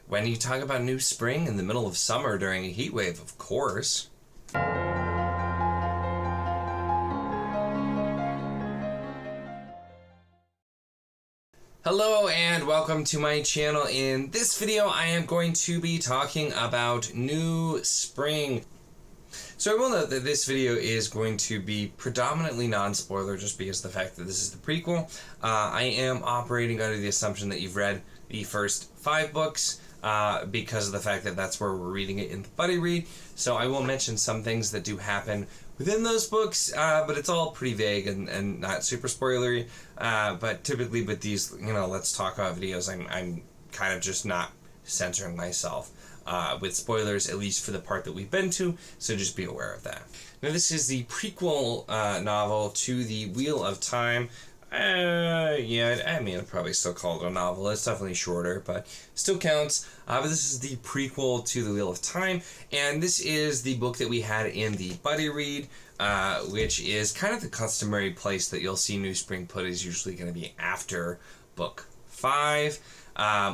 When you talk about new spring in the middle of summer during a heat wave, of course. Hello and welcome to my channel. In this video I am going to be talking about new spring. So I will note that this video is going to be predominantly non-spoiler just because of the fact that this is the prequel. I am operating under the assumption that you've read the first 5 books because of the fact that that's where we're reading it in the buddy read. So I will mention some things that do happen within those books, but it's all pretty vague and not super spoilery. But typically with these, let's talk about videos, I'm kind of just not censoring myself with spoilers, at least for the part that we've been to, so just be aware of that. Now this is the prequel novel to the Wheel of Time. I'd probably still call it a novel. It's definitely shorter, but still counts. But this is the prequel to the Wheel of Time, and this is the book that we had in the buddy read, which is kind of the customary place that you'll see New Spring put is usually going to be after book 5.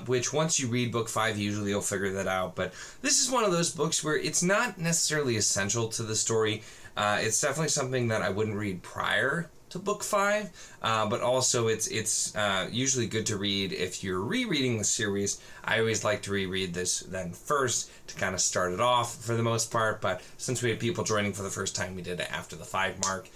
Which once you read book 5, usually you'll figure that out. But this is one of those books where it's not necessarily essential to the story. It's definitely something that I wouldn't read prior to book 5, but also it's usually good to read if you're rereading the series. I always like to reread this then first to kind of start it off for the most part, but since we had people joining for the first time, we did it after the 5 mark.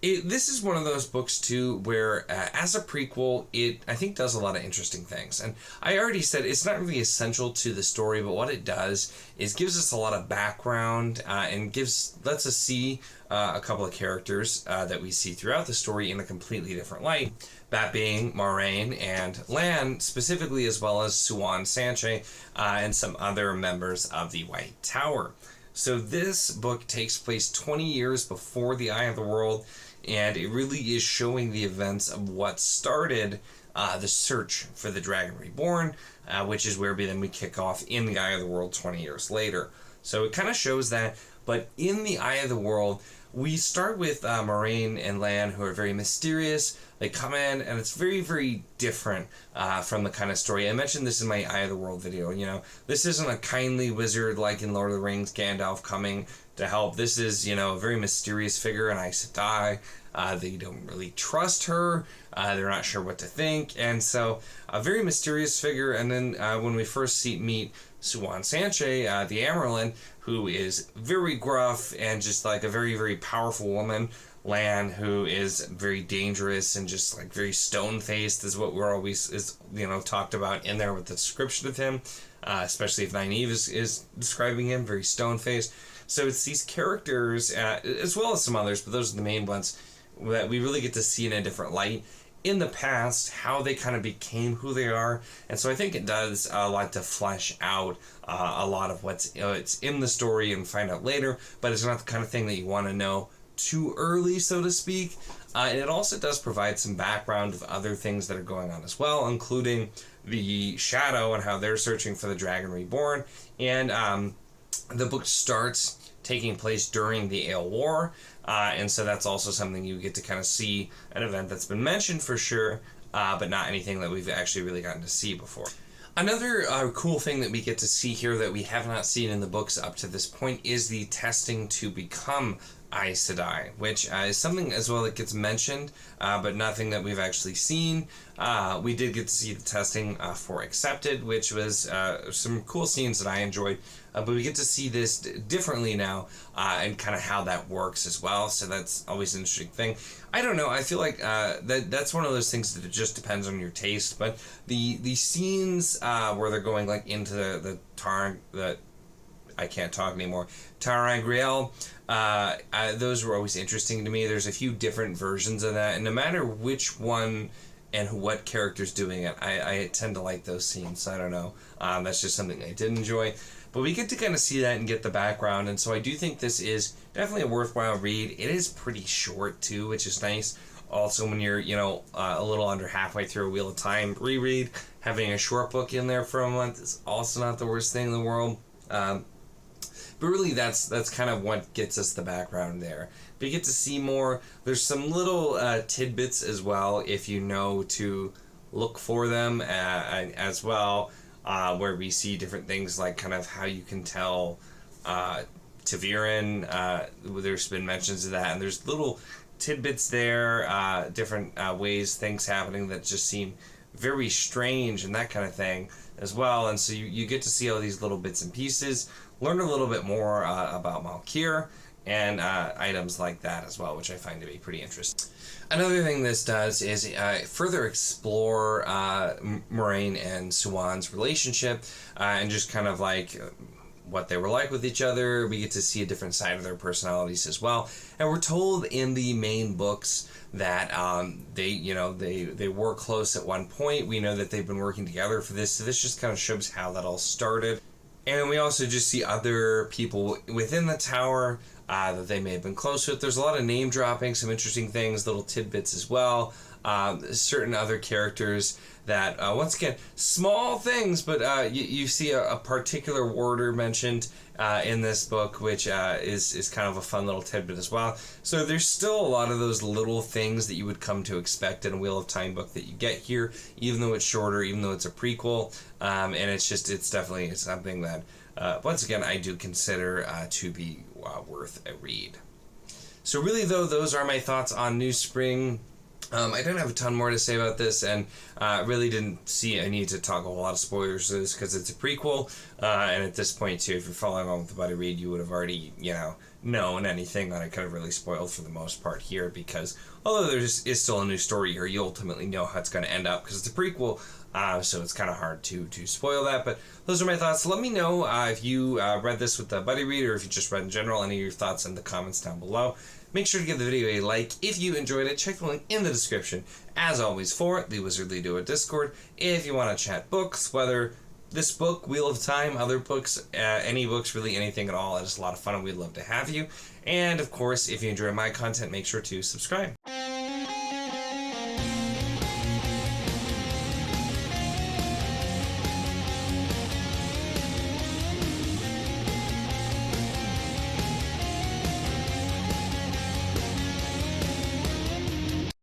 This is one of those books too where as a prequel it I think does a lot of interesting things, and I already said it's not really essential to the story, but what it does is gives us a lot of background and lets us see a couple of characters that we see throughout the story in a completely different light, that being Moraine and Lan specifically, as well as Siuan Sanche and some other members of the White Tower. So this book takes place 20 years before the Eye of the World, and it really is showing the events of what started the search for the Dragon Reborn, which is where we kick off in the Eye of the World 20 years later. So it kind of shows that, but in the Eye of the World, we start with Moraine and Lan, who are very mysterious. They come in, and it's very, very different from the kind of story. I mentioned this in my Eye of the World video. This isn't a kindly wizard like in Lord of the Rings, Gandalf coming to help. This is, a very mysterious figure, an Aes Sedai. They don't really trust her. They're not sure what to think. And so, a very mysterious figure. And then when we first meet Siuan Sanche, the Amyrlin, who is very gruff and just like a very, very powerful woman. Lan, who is very dangerous and just like very stone-faced, is what we're always talked about in there with the description of him, especially if Nynaeve is describing him, very stone-faced. So it's these characters, as well as some others, but those are the main ones that we really get to see in a different light in the past, how they kind of became who they are. And so I think it does a lot to flesh out a lot of what's it's in the story and find out later, but it's not the kind of thing that you want to know too early, so to speak. And it also does provide some background of other things that are going on as well, including the Shadow and how they're searching for the Dragon Reborn. And the book starts taking place during the Ale War, and so that's also something you get to kind of see, an event that's been mentioned for sure, but not anything that we've actually really gotten to see before. Another cool thing that we get to see here that we have not seen in the books up to this point is the testing to become Aes Sedai, which is something as well that gets mentioned, but nothing that we've actually seen. We did get to see the testing for Accepted, which was some cool scenes that I enjoyed, but we get to see this differently now, and kind of how that works as well, so that's always an interesting thing. I don't know, I feel like that's one of those things that it just depends on your taste, but the scenes where they're going like into the I can't talk anymore, Tarangriel, those were always interesting to me. There's a few different versions of that, and no matter which one and what character's doing it, I tend to like those scenes. I don't know, that's just something I did enjoy. But we get to kind of see that and get the background, and so I do think this is definitely a worthwhile read. It is pretty short too, which is nice. Also, when you're, a little under halfway through a Wheel of Time reread, having a short book in there for a month is also not the worst thing in the world. But really, that's kind of what gets us the background there. But you get to see more. There's some little tidbits as well, if you know to look for them as well. where we see different things like kind of how you can tell Taviran. There's been mentions of that, and there's little tidbits there, different ways things happening that just seem very strange and that kind of thing as well. And so you get to see all these little bits and pieces, learn a little bit more about Malkir and items like that as well, which I find to be pretty interesting. Another thing this does is further explore Moraine and Suwan's relationship and just kind of like what they were like with each other. We get to see a different side of their personalities as well. And we're told in the main books that they were close at one point. We know that they've been working together for this, so this just kind of shows how that all started. And we also just see other people within the tower that they may have been close with. There's a lot of name dropping, some interesting things, little tidbits as well. Certain other characters that, once again, small things, but you see a particular warder mentioned in this book, which is kind of a fun little tidbit as well. So there's still a lot of those little things that you would come to expect in a Wheel of Time book that you get here, even though it's shorter, even though it's a prequel, and it's definitely something that, once again, I do consider to be worth a read. So really, though, those are my thoughts on New Spring. I don't have a ton more to say about this, and really didn't see a need to talk a whole lot of spoilers for this because it's a prequel, and at this point too, if you're following along with the buddy read, you would have already, known anything that I could have really spoiled for the most part here, because although there is still a new story here, you ultimately know how it's going to end up because it's a prequel, so it's kind of hard to spoil that. But those are my thoughts. Let me know if you read this with the buddy read, or if you just read in general, any of your thoughts in the comments down below. Make sure to give the video a like if you enjoyed it. Check the link in the description, as always, for the Wizardly Duo Discord. If you want to chat books, whether this book, Wheel of Time, other books, any books, really anything at all, it's a lot of fun and we'd love to have you. And of course, if you enjoy my content, make sure to subscribe.